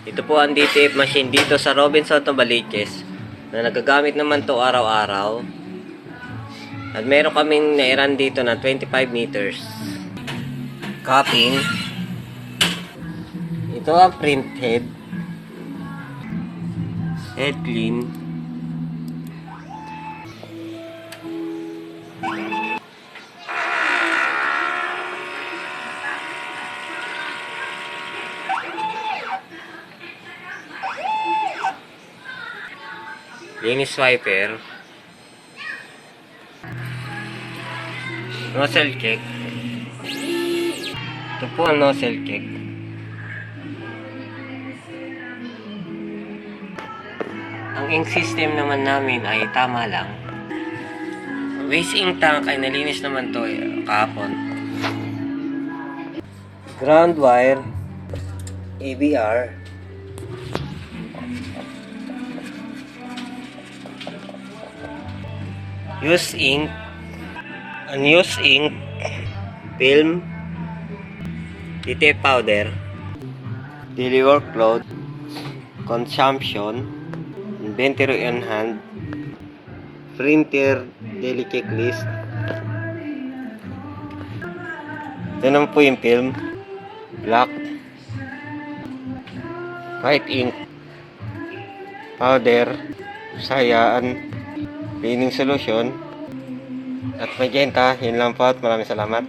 Ito po ang DTF machine dito sa Robinson Novaliches na nagagamit naman to araw-araw. At meron kaming nairan dito na 25 meters. Cupping. Ito ang print head. Head clean. Linis wiper. Nozzle check. Ito po ang nozzle check. Ang ink system naman namin ay tama lang. Waste ink tank ay nalinis naman to kahapon. Ground wire. ABR. Use ink, unused ink, film, DTF powder, daily workload, consumption, inventory on hand, printer, daily checklist. Ito naman po yung film, black, white ink, powder, sayaan, cleaning solution at magenta. Yun lang po at maraming salamat.